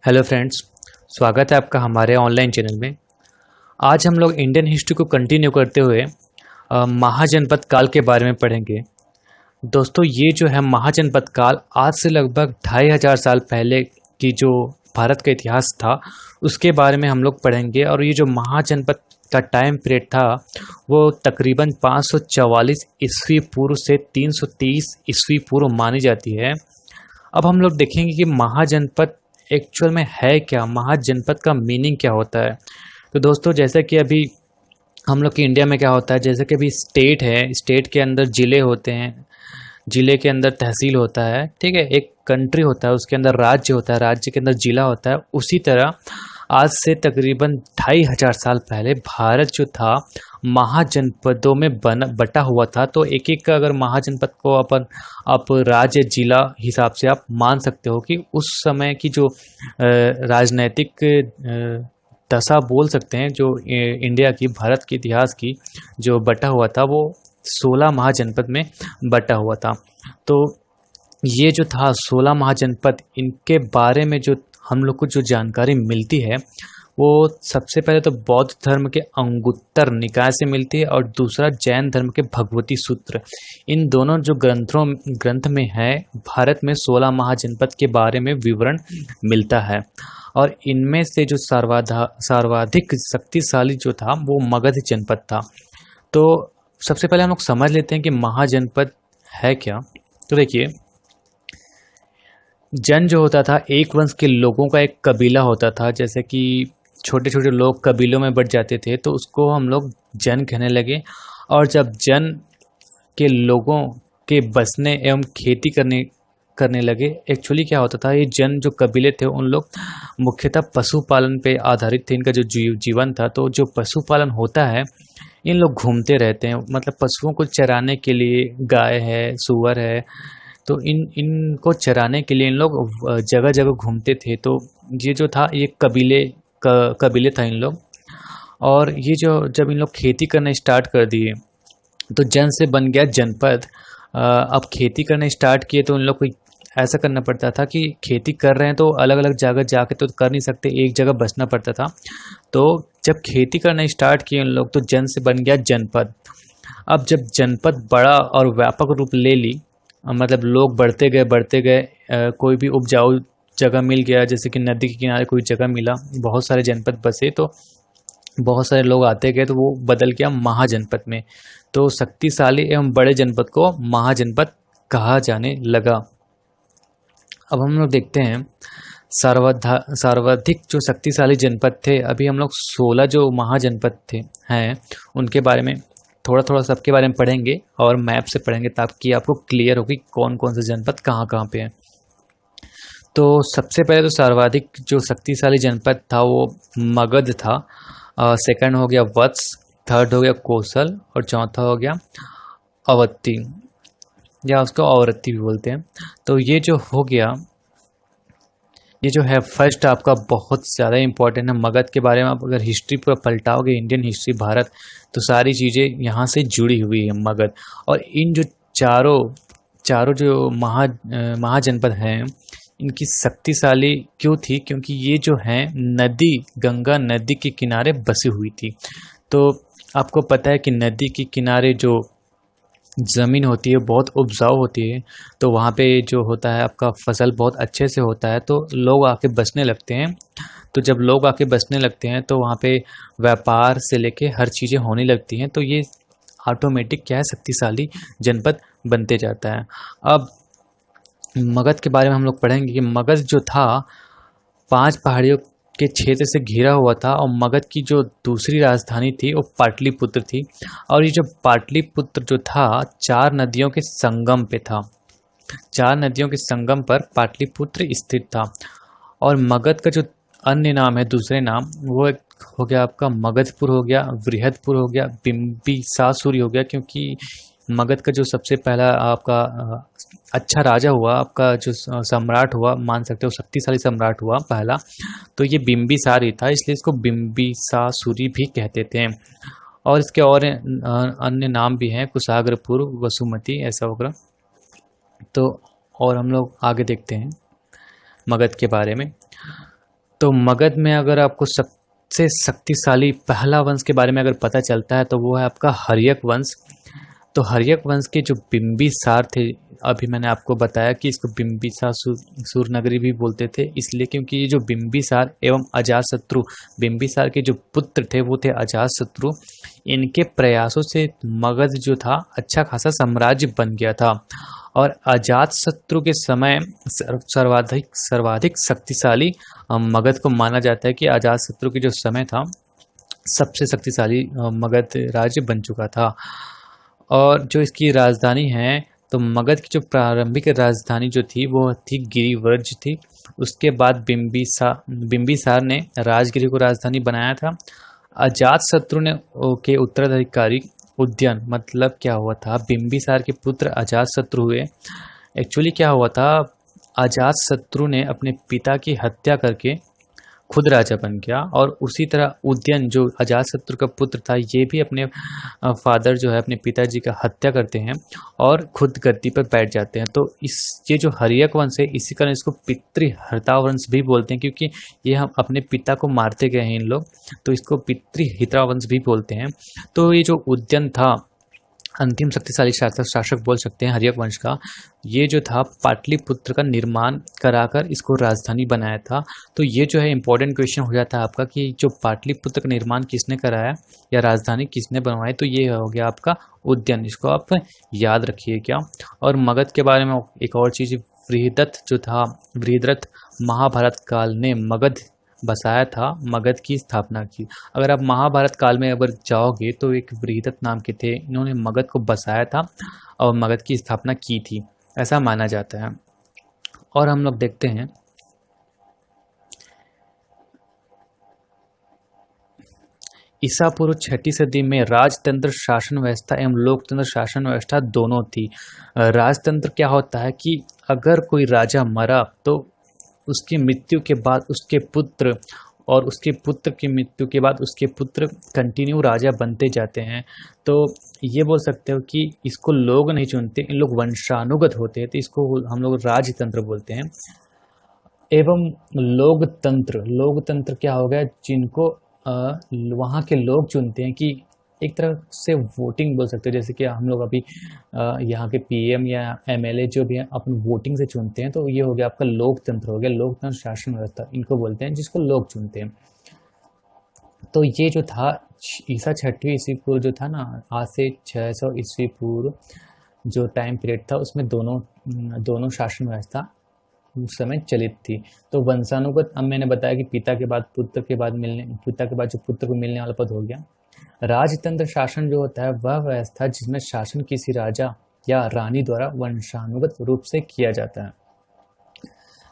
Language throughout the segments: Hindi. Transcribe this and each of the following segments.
हेलो फ्रेंड्स, स्वागत है आपका हमारे ऑनलाइन चैनल में। आज हम लोग इंडियन हिस्ट्री को कंटिन्यू करते हुए महाजनपद काल के बारे में पढ़ेंगे। दोस्तों, ये जो है महाजनपद काल आज से लगभग 2500 साल पहले की जो भारत का इतिहास था उसके बारे में हम लोग पढ़ेंगे। और ये जो महाजनपद का टाइम पीरियड था वो तकरीबन 544 ईस्वी पूर्व से 330 ईस्वी पूर्व मानी जाती है। अब हम लोग देखेंगे कि महाजनपद एक्चुअल में है क्या, महाजनपद का मीनिंग क्या होता है। तो दोस्तों, जैसे कि अभी हम लोग के इंडिया में क्या होता है, जैसे कि अभी स्टेट है, स्टेट के अंदर ज़िले होते हैं, ज़िले के अंदर तहसील होता है, ठीक है। एक कंट्री होता है, उसके अंदर राज्य होता है, राज्य के अंदर ज़िला होता है। उसी तरह आज से तकरीबन 2500 साल पहले भारत जो था महाजनपदों में बटा हुआ था। तो एक एक का अगर महाजनपद को अपन आप राज्य जिला हिसाब से आप मान सकते हो कि उस समय की जो राजनैतिक दशा बोल सकते हैं, जो इंडिया की, भारत के इतिहास की जो बटा हुआ था वो 16 महाजनपद में बटा हुआ था। तो ये जो था 16 महाजनपद, इनके बारे में जो हम लोग को जो जानकारी मिलती है वो सबसे पहले तो बौद्ध धर्म के अंगुत्तर निकाय से मिलती है और दूसरा जैन धर्म के भगवती सूत्र। इन दोनों जो ग्रंथ में है, भारत में 16 महाजनपद के बारे में विवरण मिलता है। और इनमें से जो सर्वाधिक शक्तिशाली जो था वो मगध जनपद था। तो सबसे पहले हम लोग समझ लेते हैं कि महाजनपद है क्या। तो देखिए, जन जो होता था एक वंश के लोगों का एक कबीला होता था। जैसे कि छोटे छोटे लोग कबीलों में बट जाते थे तो उसको हम लोग जन कहने लगे। और जब जन के लोगों के बसने एवं खेती करने करने लगे, एक्चुअली क्या होता था, ये जन जो कबीले थे उन लोग मुख्यतः पशुपालन पे आधारित थे। इनका जो जीवन था, तो जो पशुपालन होता है, इन लोग घूमते रहते हैं, मतलब पशुओं को चराने के लिए, गाय है, सूअर है, तो इनको चराने के लिए इन लोग जगह जगह घूमते थे। तो ये जो था ये कबीले था इन लोग। और ये जो जब इन लोग खेती करना स्टार्ट कर दिए तो जन से बन गया जनपद। अब खेती करना स्टार्ट किए तो इन लोग को ऐसा करना पड़ता था कि खेती कर रहे हैं तो अलग अलग जगह जाके तो कर नहीं सकते, एक जगह बसना पड़ता था। तो जब खेती करना स्टार्ट किए इन लोग तो जन से बन गया जनपद। अब जब जनपद बड़ा और व्यापक रूप ले ली, मतलब लोग बढ़ते गए, कोई भी उपजाऊ जगह मिल गया, जैसे कि नदी के किनारे कोई जगह मिला, बहुत सारे जनपद बसे, तो बहुत सारे लोग आते गए तो वो बदल गया महाजनपद में। तो शक्तिशाली एवं बड़े जनपद को महाजनपद कहा जाने लगा। अब हम लोग देखते हैं सर्वाधिक जो शक्तिशाली जनपद थे। अभी हम लोग 16 जो महाजनपद थे हैं उनके बारे में थोड़ा थोड़ा सबके बारे में पढ़ेंगे और मैप से पढ़ेंगे ताकि आपको क्लियर हो कि कौन कौन से जनपद कहाँ कहाँ पे हैं। तो सबसे पहले तो सर्वाधिक जो शक्तिशाली जनपद था वो मगध था। सेकंड हो गया वत्स, थर्ड हो गया कौशल और चौथा हो गया अवंती, या उसको औरत्ती भी बोलते हैं। तो ये जो हो गया, ये जो है फर्स्ट आपका बहुत ज़्यादा इंपॉर्टेंट है। मगध के बारे में आप अगर हिस्ट्री पूरा पलटाओगे, इंडियन हिस्ट्री भारत, तो सारी चीज़ें यहाँ से जुड़ी हुई है मगध। और इन जो चारों चारों जो महाजनपद हैं, इनकी शक्तिशाली क्यों थी, क्योंकि ये जो हैं नदी, गंगा नदी के किनारे बसी हुई थी। तो आपको पता है कि नदी के किनारे जो ज़मीन होती है बहुत उपजाऊ होती है, तो वहाँ पे जो होता है आपका फसल बहुत अच्छे से होता है, तो लोग आके बसने लगते हैं। तो जब लोग आके बसने लगते हैं तो वहाँ पे व्यापार से लेके हर चीज़ें होने लगती हैं, तो ये ऑटोमेटिक क्या है, शक्तिशाली जनपद बनते जाता है। अब मगध के बारे में हम लोग पढ़ेंगे कि मगध जो था 5 पहाड़ियों के क्षेत्र से घिरा हुआ था। और मगध की जो दूसरी राजधानी थी वो पाटलिपुत्र थी। और ये जो पाटलिपुत्र जो था 4 नदियों के संगम पे था, 4 नदियों के संगम पर पाटलिपुत्र स्थित था। और मगध का जो अन्य नाम है, दूसरे नाम, वो एक हो गया आपका मगधपुर हो गया, वृहदपुर हो गया, बिम्बिसासुर हो गया, क्योंकि मगध का जो सबसे पहला आपका अच्छा राजा हुआ, आपका जो सम्राट हुआ, मान सकते हो शक्तिशाली सम्राट हुआ पहला, तो ये बिम्बिसार ही था, इसलिए इसको बिम्बिसासुरी भी कहते थे। और इसके और अन्य नाम भी हैं, कुशाग्रपुर, वसुमती, ऐसा वगैरह। तो और हम लोग आगे देखते हैं मगध के बारे में। तो मगध में अगर आपको सबसे शक्तिशाली पहला वंश के बारे में अगर पता चलता है तो वो है आपका हर्यक वंश। तो हर्यक वंश के जो बिंबिसार थे, अभी मैंने आपको बताया कि इसको बिंबिसार सूर नगरी भी बोलते थे, इसलिए क्योंकि ये जो बिंबिसार एवं अजातशत्रु, बिंबिसार के जो पुत्र थे वो थे अजातशत्रु। इनके प्रयासों से मगध जो था अच्छा खासा साम्राज्य बन गया था। और अजातशत्रु के समय सर्वाधिक सर्वाधिक शक्तिशाली मगध को माना जाता है कि अजातशत्रु के जो समय था सबसे शक्तिशाली मगध राज्य बन चुका था। और जो इसकी राजधानी है, तो मगध की जो प्रारंभिक राजधानी जो थी वो थी गिरिवर्ज थी। उसके बाद बिंबिसार ने राजगिरी को राजधानी बनाया था। अजातशत्रु ने के उत्तराधिकारी उद्यन, मतलब क्या हुआ था, बिंबिसार के पुत्र अजातशत्रु हुए। एक्चुअली क्या हुआ था, अजातशत्रु ने अपने पिता की हत्या करके खुद राजा बन गया, और उसी तरह उदयन जो अजातशत्रु का पुत्र था ये भी अपने फादर जो है अपने पिताजी का हत्या करते हैं और खुद गद्दी पर बैठ जाते हैं। तो ये जो हर्यक वंश है इसी कारण इसको पितृहर्ता वंश भी बोलते हैं, क्योंकि ये हम अपने पिता को मारते गए हैं इन लोग, तो इसको पितृहिता वंश भी बोलते हैं। तो ये जो उदयन था अंतिम शक्तिशाली शासक बोल सकते हैं हर्यक वंश का, ये जो था पाटलिपुत्र का निर्माण कराकर इसको राजधानी बनाया था। तो ये जो है इंपॉर्टेंट क्वेश्चन हो जाता है आपका कि जो पाटलिपुत्र का निर्माण किसने कराया या राजधानी किसने बनवाई, तो ये हो गया आपका उद्यन, इसको आप याद रखिए क्या। और मगध के बारे में एक और चीज़, बृहदत्त जो था, बृहदरथ महाभारत काल ने मगध बसाया था, मगध की स्थापना की। अगर आप महाभारत काल में अगर जाओगे तो एक बृहदत्त नाम के थे, इन्होंने मगध को बसाया था और मगध की स्थापना की थी, ऐसा माना जाता है। और हम लोग देखते हैं ईसा पूर्व 6ठी सदी में राजतंत्र शासन व्यवस्था एवं लोकतंत्र शासन व्यवस्था दोनों थी। राजतंत्र क्या होता है कि अगर कोई राजा मरा तो उसकी मृत्यु के बाद उसके पुत्र, और उसके पुत्र की मृत्यु के बाद उसके पुत्र कंटिन्यू राजा बनते जाते हैं। तो ये बोल सकते हो कि इसको लोग नहीं चुनते, इन लोग वंशानुगत होते हैं, तो इसको हम लोग राजतंत्र बोलते हैं। एवं लोकतंत्र, लोकतंत्र क्या हो गया, जिनको वहाँ के लोग चुनते हैं, कि एक तरह से वोटिंग बोल सकते हो, जैसे कि हम लोग अभी यहाँ के पीएम या एमएलए जो भी है अपन वोटिंग से चुनते हैं, तो ये हो गया आपका लोकतंत्र हो गया, लोकतंत्र शासन व्यवस्था इनको बोलते हैं जिसको लोग चुनते हैं। तो ये जो था ईसा 6वीं ईस्वी पूर्व जो था ना, आज से 600 ईस्वी पूर्व जो टाइम पीरियड था उसमें दोनों शासन व्यवस्था उस समय चलित थी। तो वंशानुगत, अब मैंने बताया कि पिता के बाद जो पुत्र को मिलने वाला पद हो गया। राजतंत्र शासन जो होता है वह व्यवस्था जिसमें शासन किसी राजा या रानी द्वारा वंशानुगत रूप से किया जाता है।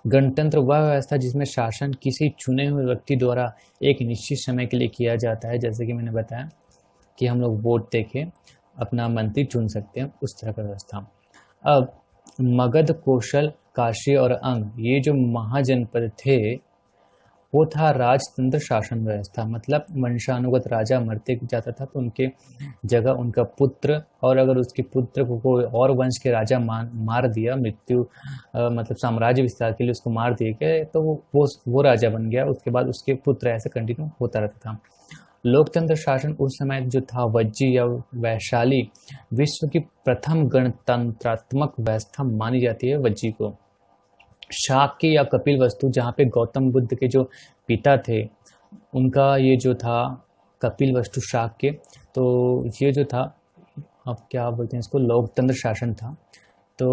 गणतंत्र वह व्यवस्था जिसमें शासन किसी चुने हुए व्यक्ति द्वारा एक निश्चित समय के लिए किया जाता है, जैसे कि मैंने बताया कि हम लोग वोट देके अपना मंत्री चुन सकते हैं, उस तरह का व्यवस्था। अब मगध, कौशल, काशी और अंग ये जो महाजनपद थे वो था राजतंत्र शासन व्यवस्था। मतलब वंशानुगत राजा मरते जाता था तो उनके जगह उनका पुत्र, और अगर उसके पुत्र को कोई और वंश के राजा मार दिया, मतलब साम्राज्य विस्तार के लिए उसको मार दिए गए, तो वो राजा बन गया, उसके बाद उसके पुत्र, ऐसे कंटिन्यू होता रहता था। लोकतंत्र शासन उस समय जो था वज्जी या वैशाली विश्व की प्रथम गणतंत्रात्मक व्यवस्था मानी जाती है वज्जी को। शाक्य या कपिल वस्तु, जहाँ पे गौतम बुद्ध के जो पिता थे उनका ये जो था कपिल वस्तु शाक्य, तो ये जो था अब क्या बोलते हैं इसको, लोकतंत्र शासन था। तो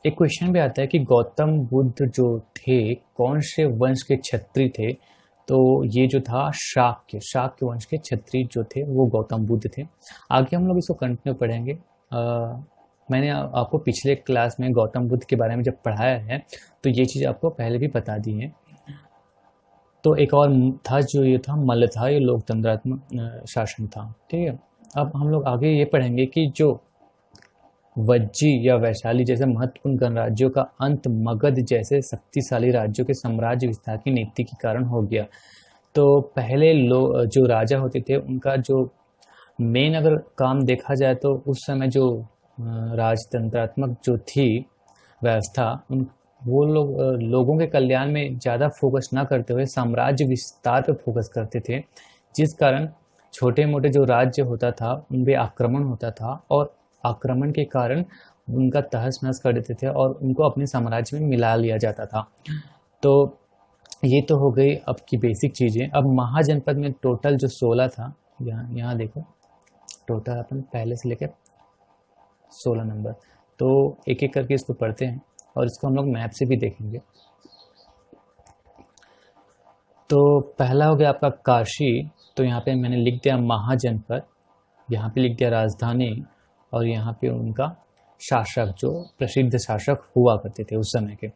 एक क्वेश्चन भी आता है कि गौतम बुद्ध जो थे कौन से वंश के क्षत्रिय थे, तो ये जो था शाक्य वंश के क्षत्रिय जो थे वो गौतम बुद्ध थे। आगे हम लोग इसको कंटिन्यू पढ़ेंगे। मैंने आपको पिछले क्लास में गौतम बुद्ध के बारे में जब पढ़ाया है तो ये चीज़ आपको पहले भी बता दी है। तो एक और था जो ये था मल्ल था, ये लोकतंत्रात्मक शासन था। ठीक है, अब हम लोग आगे ये पढ़ेंगे कि जो वज्जी या वैशाली जैसे महत्वपूर्ण गणराज्यों का अंत मगध जैसे शक्तिशाली राज्यों के साम्राज्य विस्तार की नीति के कारण हो गया। तो पहले जो राजा होते थे उनका जो मेन अगर काम देखा जाए तो उस समय जो राजतंत्रात्मक जो थी व्यवस्था, वो लोग लोगों के कल्याण में ज़्यादा फोकस ना करते हुए साम्राज्य विस्तार पर फोकस करते थे, जिस कारण छोटे मोटे जो राज्य होता था उन पे आक्रमण होता था और आक्रमण के कारण उनका तहस नहस कर देते थे और उनको अपने साम्राज्य में मिला लिया जाता था। तो ये तो हो गई अब की बेसिक चीज़ें। अब महाजनपद में टोटल जो 16 था, यहाँ यहाँ देखो टोटल अपन पहले से लेकर 16 नंबर। तो एक एक करके इसको पढ़ते हैं और इसको हम लोग मैप से भी देखेंगे। तो पहला हो गया आपका काशी। तो यहाँ पे मैंने लिख दिया महाजनपद, यहाँ पे लिख दिया राजधानी और यहाँ पे उनका शासक, जो प्रसिद्ध शासक हुआ करते थे उस समय के।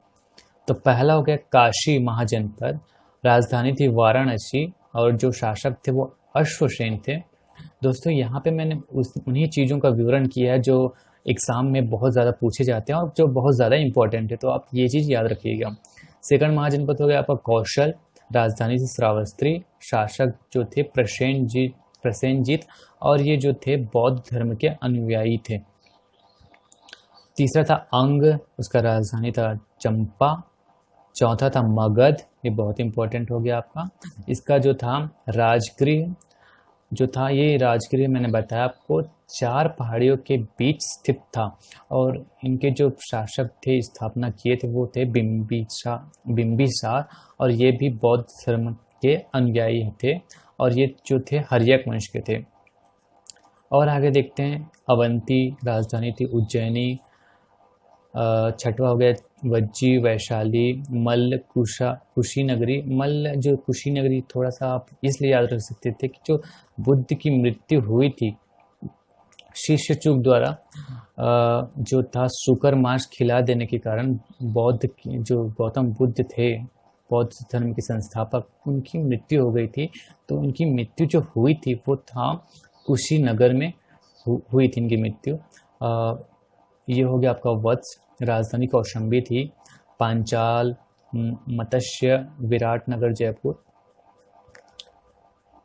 तो पहला हो गया काशी महाजनपद, राजधानी थी वाराणसी और जो शासक थे वो अश्वसेन थे। दोस्तों यहाँ पे मैंने उन्हीं चीज़ों का विवरण किया है जो एग्ज़ाम में बहुत ज़्यादा पूछे जाते हैं और जो बहुत ज़्यादा इंपॉर्टेंट है, तो आप ये चीज़ याद रखिएगा। सेकंड महाजनपद हो गया आपका कौशल, राजधानी थी श्रावस्ती, शासक जो थे प्रसेनजीत और ये जो थे बौद्ध धर्म के अनुयायी थे। तीसरा था अंग, उसका राजधानी था चंपा। चौथा था मगध, ये बहुत इंपॉर्टेंट हो गया आपका। इसका जो था राजगृह जो था, ये राजगृह मैंने बताया आपको 4 पहाड़ियों के बीच स्थित था और इनके जो शासक थे स्थापना किए थे वो थे बिंबिसार और ये भी बौद्ध धर्म के अनुयायी थे और ये जो थे हर्यक वंश के थे। और आगे देखते हैं अवंती, राजधानी थी उज्जैनी। छठवा हो गया वज्जी, वैशाली, मल्ल, कुशीनगरी। मल्ल जो कुशीनगरी थोड़ा सा आप इसलिए याद रख सकते थे कि जो बुद्ध की मृत्यु हुई थी शिष्यचूक द्वारा, जो था शुकर मांस खिला देने के कारण बौद्ध की जो गौतम बुद्ध थे बौद्ध धर्म के संस्थापक, उनकी मृत्यु हो गई थी। तो उनकी मृत्यु जो हुई थी वो था कुशीनगर में हुई थी इनकी मृत्यु। ये हो गया आपका वत्स, राजधानी कौशाम्बी थी। पांचाल, मत्स्य, विराटनगर, जयपुर।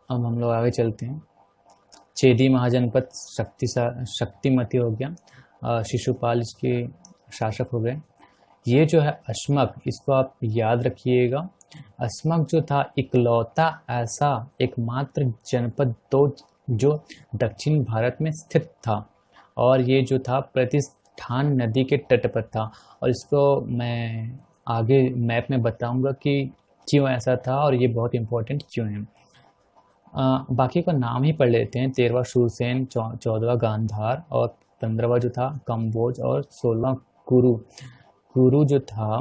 अब हम लोग आगे चलते हैं। चेदी महाजनपद शक्तिमती हो गया, शिशुपाल इसके शासक हो गए। ये जो है अश्मक, इसको आप याद रखिएगा। अश्मक जो था इकलौता ऐसा एकमात्र जनपद तो जो दक्षिण भारत में स्थित था और ये जो था प्रतिष्ठान नदी के तट पर था। और इसको मैं आगे मैप में बताऊंगा कि क्यों ऐसा था और ये बहुत इम्पोर्टेंट क्यों है। बाकी का नाम ही पढ़ लेते हैं। 13वां शूरसेन, 14वां गांधार और 15वां जो था कंबोज और 16वां कुरु। कुरु जो था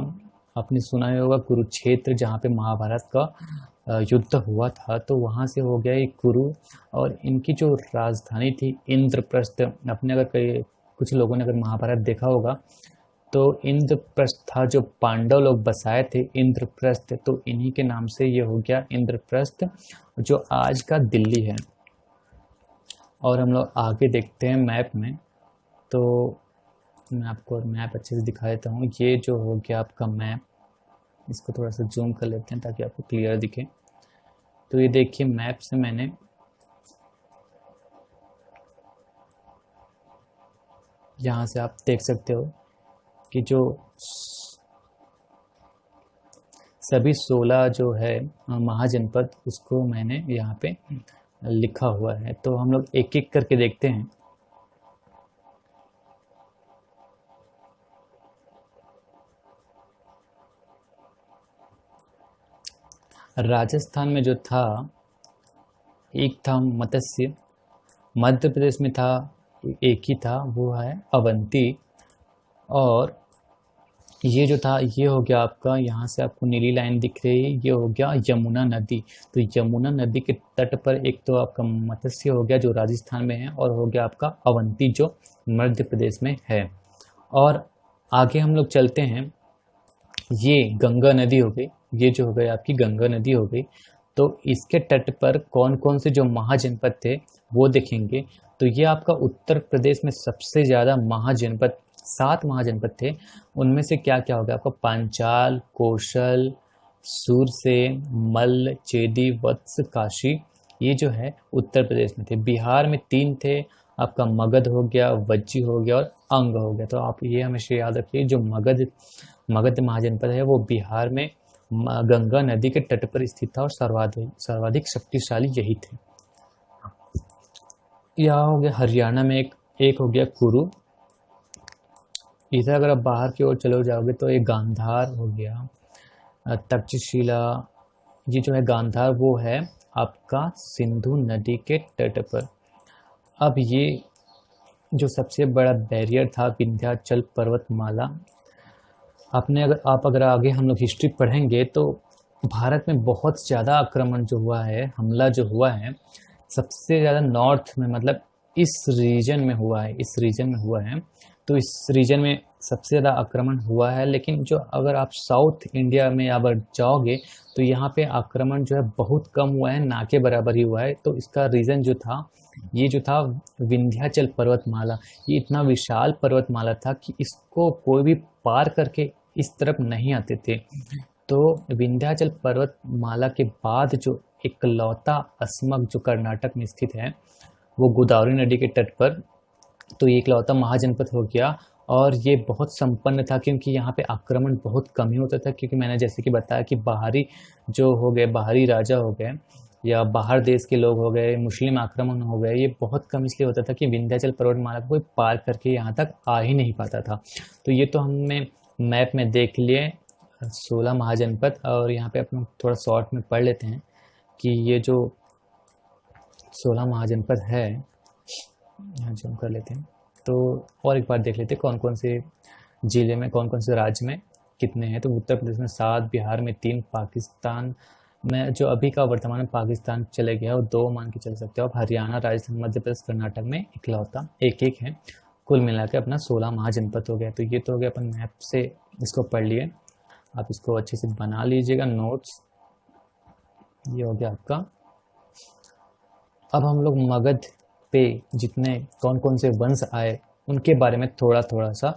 आपने सुना ही होगा, कुरुक्षेत्र जहाँ पे महाभारत का युद्ध हुआ था, तो वहाँ से हो गया ये कुरु। और इनकी जो राजधानी थी इंद्रप्रस्थ। अपने अगर कुछ लोगों ने अगर महाभारत देखा होगा तो इंद्रप्रस्थ था जो पांडव लोग बसाए थे इंद्रप्रस्थ, तो इन्हीं के नाम से ये हो गया इंद्रप्रस्थ जो आज का दिल्ली है। और हम लोग आगे देखते हैं मैप में, तो मैं आपको मैप अच्छे से दिखा देता हूँ। ये जो हो गया आपका मैप, इसको थोड़ा सा जूम कर लेते हैं ताकि आपको क्लियर दिखे। तो ये देखिए मैप से मैंने यहाँ से आप देख सकते हो कि जो सभी 16 जो है महाजनपद उसको मैंने यहाँ पे लिखा हुआ है। तो हम लोग एक एक करके देखते हैं। राजस्थान में जो था एक था मत्स्य, मध्य प्रदेश में था एक ही था, वो है अवंती। और ये जो था ये हो गया आपका, यहाँ से आपको नीली लाइन दिख रही है, ये हो गया यमुना नदी। तो यमुना नदी के तट पर एक तो आपका मत्स्य हो गया जो राजस्थान में है और हो गया आपका अवंती जो मध्य प्रदेश में है। और आगे हम लोग चलते हैं, ये गंगा नदी हो गई, ये जो हो गई आपकी गंगा नदी हो गई। तो इसके तट पर कौन कौन से जो महाजनपद थे वो देखेंगे। तो ये आपका उत्तर प्रदेश में सबसे ज़्यादा महाजनपद 7 महाजनपद थे। उनमें से क्या क्या हो गया आपका पांचाल, कौशल, सूरसेन, मल्ल, चेदी, वत्स, काशी, ये जो है उत्तर प्रदेश में थे। बिहार में 3 थे, आपका मगध हो गया, वज्जी हो गया और अंग हो गया। तो आप ये हमेशा याद रखिए, जो मगध मगध महाजनपद है वो बिहार में गंगा नदी के तट पर स्थित था और सर्वाधिक शक्तिशाली यही थे। यह हो गया हरियाणा में एक हो गया कुरु। इधर अगर आप बाहर की ओर चले जाओगे तो एक गांधार हो गया, तक्षशिला। ये जो है गांधार वो है आपका सिंधु नदी के तट पर। अब ये जो सबसे बड़ा बैरियर था विंध्याचल पर्वतमाला, आप अगर आगे हम लोग हिस्ट्री पढ़ेंगे तो भारत में बहुत ज़्यादा आक्रमण जो हुआ है, हमला जो हुआ है, सबसे ज़्यादा नॉर्थ में, मतलब इस रीजन में हुआ है, इस रीजन में हुआ है। तो इस रीजन में सबसे ज़्यादा आक्रमण हुआ है। लेकिन जो अगर आप साउथ इंडिया में अगर जाओगे तो यहाँ पे आक्रमण जो है बहुत कम हुआ है, ना के बराबर ही हुआ है। तो इसका रीज़न जो था, ये जो था विंध्याचल पर्वतमाला, ये इतना विशाल पर्वतमाला था कि इसको कोई भी पार करके इस तरफ नहीं आते थे। तो विंध्याचल पर्वतमाला के बाद जो इकलौता अस्मक जो कर्नाटक में स्थित है, वो गोदावरी नदी के तट पर, तो ये इकलौता महाजनपद हो गया। और ये बहुत संपन्न था क्योंकि यहाँ पे आक्रमण बहुत कम ही होता था, क्योंकि मैंने जैसे कि बताया कि बाहरी जो हो गए, बाहरी राजा हो गए या बाहर देश के लोग हो गए, मुस्लिम आक्रमण हो गए, ये बहुत कम इसलिए होता था कि विंध्याचल पर्वतमाला को कोई पार करके यहाँ तक आ ही नहीं पाता था। तो ये तो हमने मैप में देख लिए 16 महाजनपद। और यहाँ पे अपन थोड़ा शॉर्ट में पढ़ लेते हैं कि ये जो 16 महाजनपद है, यहाँ जूम कर लेते हैं तो और एक बार देख लेते हैं कौन कौन से जिले में, कौन कौन से राज्य में कितने हैं। तो उत्तर प्रदेश में 7, बिहार में 3, पाकिस्तान में जो अभी का वर्तमान में पाकिस्तान चले गया और 2 मान के चल सकते हो आप। हरियाणा, राजस्थान, मध्य प्रदेश, कर्नाटक में इकलौता एक है। कुल मिला के अपना 16 महाजनपद हो गया। तो ये तो हो गया अपन मैप से इसको पढ़ लिए। आप इसको अच्छे से बना लीजिएगा नोट्स। ये हो गया आपका। अब हम लोग मगध पे जितने कौन कौन से वंश आए उनके बारे में थोड़ा थोड़ा सा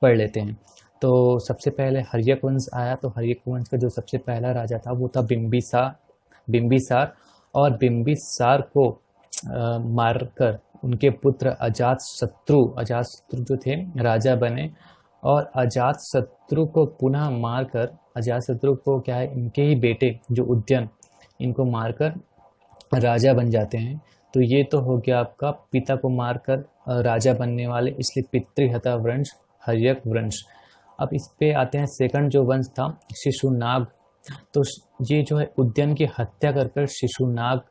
पढ़ लेते हैं। तो सबसे पहले हर्यक वंश आया। तो हर्यक वंश का जो सबसे पहला राजा था वो था बिंबिसार। और बिंबिसार को मारकर उनके पुत्र अजातशत्रु जो थे राजा बने। और अजातशत्रु को पुनः मारकर, अजातशत्रु को क्या है, इनके ही बेटे जो उद्यन, इनको मारकर राजा बन जाते हैं। तो ये तो हो गया आपका पिता को मारकर राजा बनने वाले, इसलिए पितृहता वंश, हर्यक वंश। अब इस पे आते हैं सेकंड जो वंश था शिशुनाग। तो ये जो है उद्यन की हत्या कर शिशुनाग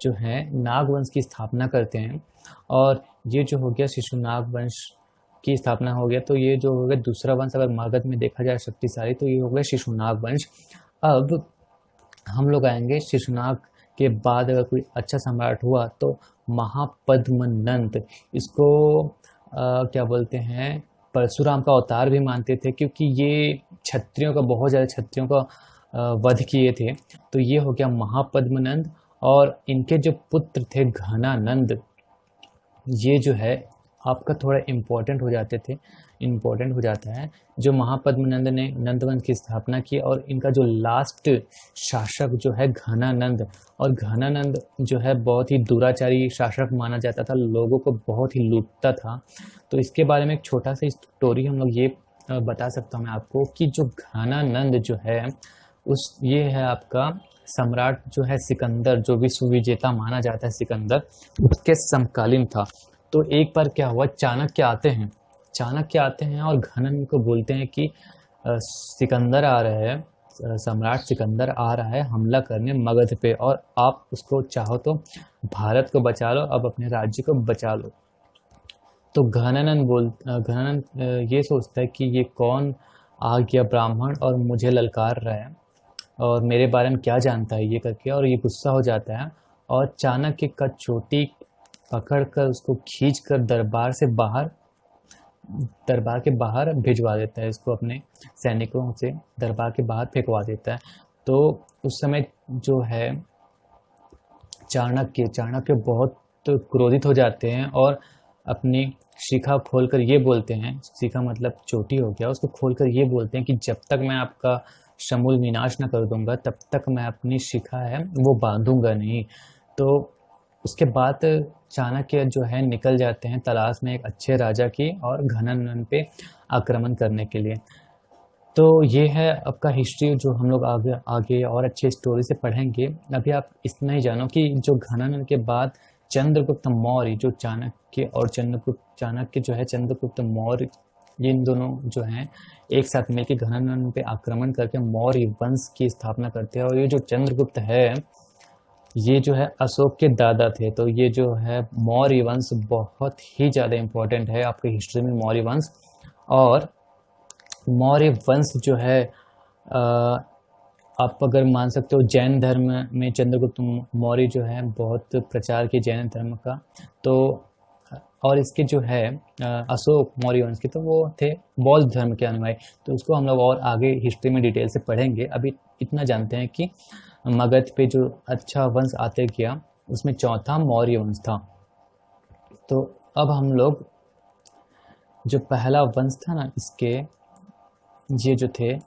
जो है नाग वंश की स्थापना करते हैं। और ये जो हो गया शिशुनाग वंश की स्थापना हो गया। तो ये जो हो गया दूसरा वंश, अगर मगध में देखा जाए शक्तिशाली, तो ये हो गया शिशुनाग वंश। अब हम लोग आएंगे शिशुनाग के बाद अगर कोई अच्छा सम्राट हुआ तो महापद्मनंद। इसको क्या बोलते हैं, परशुराम का अवतार भी मानते थे, क्योंकि ये क्षत्रियों का, बहुत ज़्यादा क्षत्रियों का वध किए थे। तो ये हो गया महापद्मनंद। और इनके जो पुत्र थे घनानंद, ये जो है आपका थोड़ा इम्पोर्टेंट हो जाता है। जो महापद्मनंद ने नंदवंश की स्थापना की, और इनका जो लास्ट शासक जो है घनानंद, और घनानंद जो है बहुत ही दुराचारी शासक माना जाता था, लोगों को बहुत ही लूटता था। तो इसके बारे में एक छोटा सा स्टोरी हम लोग ये बता सकता हूँ मैं आपको कि जो घनानंद जो है ये है आपका सम्राट जो है सिकंदर, जो विश्व विजेता माना जाता है सिकंदर, उसके समकालीन था। तो एक बार क्या हुआ, चाणक्य आते हैं और घनानंद को बोलते हैं कि सिकंदर आ रहा है, सम्राट सिकंदर आ रहा है हमला करने मगध पे, और आप उसको चाहो तो भारत को बचा लो, अब अपने राज्य को बचा लो। तो घनानंद ये सोचता है कि ये कौन आ गया ब्राह्मण और मुझे ललकार रहा है और मेरे बारे में क्या जानता है ये करके, और ये गुस्सा हो जाता है और चाणक्य का चोटी पकड़कर उसको खींचकर दरबार के बाहर भिजवा देता है। इसको अपने सैनिकों से दरबार के बाहर फेंकवा देता है। तो उस समय जो है चाणक्य बहुत क्रोधित हो जाते हैं और अपनी शिखा खोलकर ये बोलते हैं, शिखा मतलब चोटी हो गया, उसको खोलकर ये बोलते हैं कि जब तक मैं आपका समूल विनाश न कर दूंगा तब तक मैं अपनी शिखा है वो बांधूंगा नहीं। तो उसके बाद चाणक्य जो है निकल जाते हैं तलाश में एक अच्छे राजा की और घनानंद पे आक्रमण करने के लिए। तो ये है आपका हिस्ट्री, जो हम लोग आगे आगे और अच्छे स्टोरी से पढ़ेंगे। अभी आप इतना ही जानो कि जो घनानंद के बाद चंद्रगुप्त मौर्य, जो चाणक्य जो है चंद्रगुप्त मौर्य, ये इन दोनों जो हैं एक साथ मिलकर घनानंद पे आक्रमण करके मौर्य वंश की स्थापना करते हैं। और ये जो चंद्रगुप्त है, ये जो है अशोक के दादा थे। तो ये जो है मौर्य वंश बहुत ही ज़्यादा इम्पोर्टेंट है आपके हिस्ट्री में, मौर्य वंश। और मौर्य वंश जो है आप अगर मान सकते हो जैन धर्म में चंद्रगुप्त मौर्य जो है बहुत प्रचार किए जैन धर्म का। तो और इसके जो है अशोक मौर्य वंश के, तो वो थे बौद्ध धर्म के अनुयायी। तो उसको हम लोग और आगे हिस्ट्री में डिटेल से पढ़ेंगे। अभी इतना जानते हैं कि मगध पे जो अच्छा वंश आते गया उसमें चौथा मौर्य वंश था। तो अब हम लोग जो पहला वंश था ना, इसके ये जो थे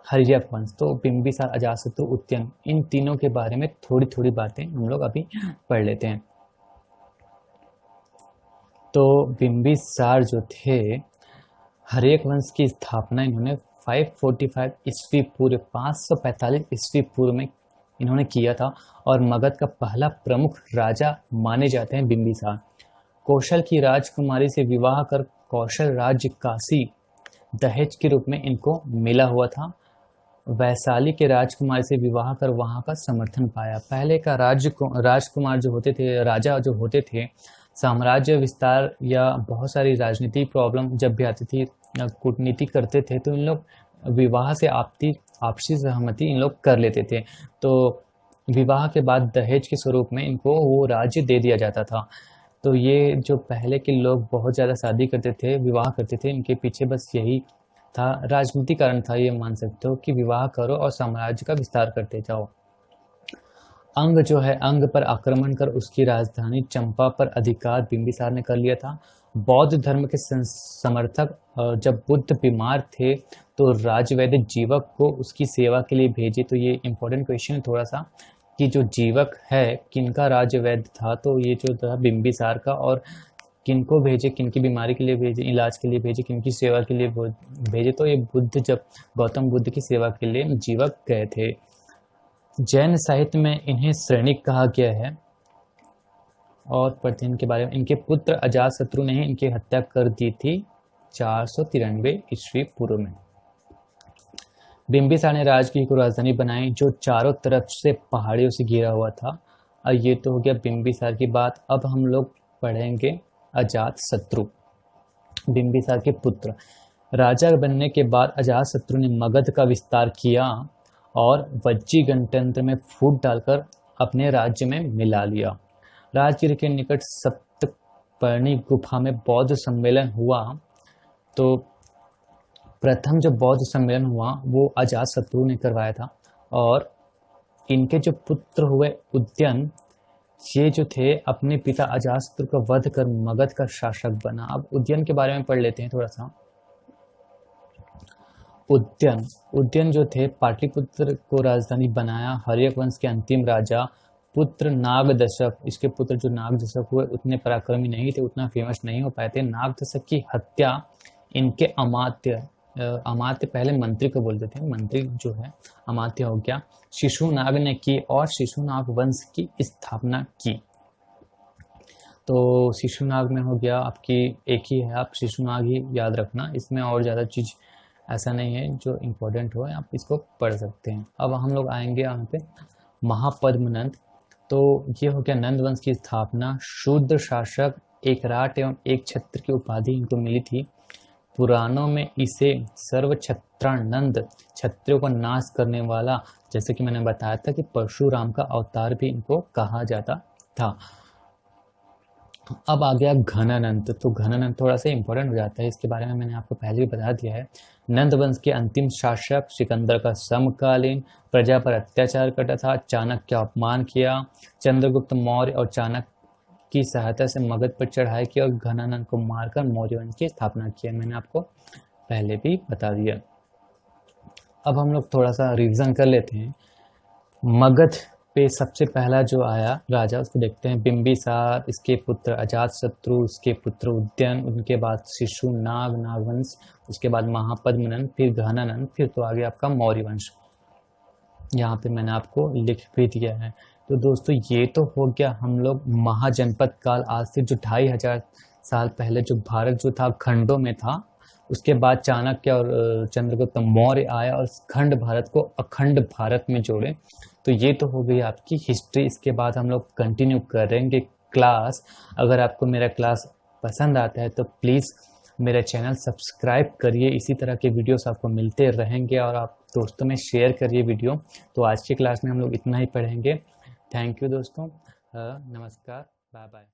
हर्यक वंश, तो बिंबिसार, अजातशत्रु, उदयन, इन तीनों के बारे में थोड़ी थोड़ी बातें हम लोग अभी पढ़ लेते हैं। तो बिंबिसार जो थे, हर्यक वंश की स्थापना इन्होंने 545 ईस्वी पूर्व, 545 ईस्वी पूर्व में इन्होंने किया था। और मगध का पहला प्रमुख राजा माने जाते हैं बिंबिसार। कौशल की राजकुमारी से विवाह कर कौशल राज्य काशी दहेज के रूप में इनको मिला हुआ था। वैशाली के राजकुमार से विवाह कर वहां का समर्थन पाया। पहले का राजकुमार जो होते थे, राजा जो होते थे, साम्राज्य विस्तार या बहुत सारी राजनीतिक प्रॉब्लम जब भी आती थी, कूटनीति करते थे, तो इन लोग विवाह से आपसी सहमति इन लोग कर लेते थे। तो विवाह के बाद दहेज के स्वरूप में इनको वो राज्य दे दिया जाता था। तो ये जो पहले के लोग बहुत ज़्यादा शादी करते थे, विवाह करते थे, इनके पीछे बस यही था, राजनीतिक कारण था, ये मान सकते हो कि विवाह करो और साम्राज्य का विस्तार करते जाओ। अंग जो है, अंग पर आक्रमण कर उसकी राजधानी चंपा पर अधिकार बिंबिसार ने कर लिया था। बौद्ध धर्म के समर्थक जब बुद्ध बीमार थे तो राजवैद्य जीवक को उसकी सेवा के लिए भेजे। तो ये इंपॉर्टेंट क्वेश्चन है थोड़ा सा, कि जो जीवक है किनका राजवैद्य था, तो ये जो था बिंबिसार का। और किनको भेजे, किनकी बीमारी के लिए भेजे, इलाज के लिए भेजे, किनकी सेवा के लिए भेजे, तो ये बुद्ध जब गौतम बुद्ध की सेवा के लिए जीवक गए थे। जैन साहित्य में इन्हें श्रेणिक कहा गया है। और पढ़ते हैं इनके बारे में। इनके पुत्र अजातशत्रु ने ही इनकी हत्या कर दी थी 493 ईस्वी पूर्व में। बिंबिसार ने राजकीय को राजधानी बनाई जो चारों तरफ से पहाड़ियों से घिरा हुआ था। और ये तो हो गया बिंबिसार की बात। अब हम लोग पढ़ेंगे अजातशत्रु, बिंबिसार के पुत्र। राजा बनने के बाद अजातशत्रु ने मगध का विस्तार किया और वज्जी गणतंत्र में फूट डालकर अपने राज्य में मिला लिया। राजगीर के निकट सप्तपर्णी गुफा में बौद्ध सम्मेलन हुआ। तो प्रथम जो बौद्ध सम्मेलन हुआ वो अजातशत्रु ने करवाया था। और इनके जो पुत्र हुए उदयन, ये जो थे अपने पिता अजातशत्रु का वध कर मगध का शासक बना। अब उदयन के बारे में पढ़ लेते हैं थोड़ा सा। उदयन जो थे पाटलिपुत्र को राजधानी बनाया। हर्यक वंश के अंतिम राजा। पुत्र नागदशक, इसके पुत्र जो नागदशक हुए उतने पराक्रमी नहीं थे, उतना फेमस नहीं हो पाए थे। नागदशक की हत्या इनके अमात्य पहले मंत्री को बोलते थे, मंत्री जो है अमात्य हो गया, शिशुनाग ने की और शिशुनाग वंश की स्थापना की। तो शिशुनाग में हो गया आपकी एक ही है, आप शिशुनाग ही याद रखना, इसमें और ज़्यादा चीज़ ऐसा नहीं है जो इम्पोर्टेंट हो, आप इसको पढ़ सकते हैं। अब हम लोग आएंगे यहाँ पे महापद्मनंद। तो ये हो गया नंद वंश की स्थापना। शूद्र शासक, एक राट एवं एक छत्र की उपाधि इनको मिली थी। पुराणों में इसे सर्वछत्रानंद, क्षत्रियों का नाश करने वाला, जैसे कि मैंने बताया था कि परशुराम का अवतार भी इनको कहा जाता था। अब आ गया घनानंद। तो घनानंद थोड़ा सा इंपॉर्टेंट हो जाता है, इसके बारे में मैंने आपको पहले भी बता दिया है। नंद वंश के अंतिम शासक, सिकंदर का समकालीन, प्रजा पर अत्याचार करता था, चाणक्य का अपमान किया, चंद्रगुप्त मौर्य और चाणक्य की सहायता से मगध पर चढ़ाई की और घनानंद को मारकर मौर्य वंश की स्थापना की। मैंने आपको पहले भी बता दिया। अब हम लोग थोड़ा सा रिवीजन कर लेते हैं। मगध पे सबसे पहला जो आया राजा उसको देखते हैं बिंबिसार, इसके पुत्र अजातशत्रु, उसके पुत्र उदयन, उनके बाद शिशुनाग नागवंश, उसके बाद महापद्मनंद, फिर घनानंद, फिर तो आगे आपका मौर्य वंश। यहाँ पे मैंने आपको लिख भी दिया है। तो दोस्तों ये तो हो गया हम लोग महाजनपद काल, आज से जो 2500 साल पहले जो भारत जो था खंडों में था, उसके बाद चाणक्य और चंद्रगुप्त मौर्य आया और खंड भारत को अखंड भारत में जोड़े। तो ये तो हो गई आपकी हिस्ट्री। इसके बाद हम लोग कंटिन्यू करेंगे क्लास। अगर आपको मेरा क्लास पसंद आता है तो प्लीज़ मेरा चैनल सब्सक्राइब करिए, इसी तरह के वीडियोस आपको मिलते रहेंगे और आप दोस्तों में शेयर करिए वीडियो। तो आज की क्लास में हम लोग इतना ही पढ़ेंगे। थैंक यू दोस्तों, नमस्कार, बाय बाय।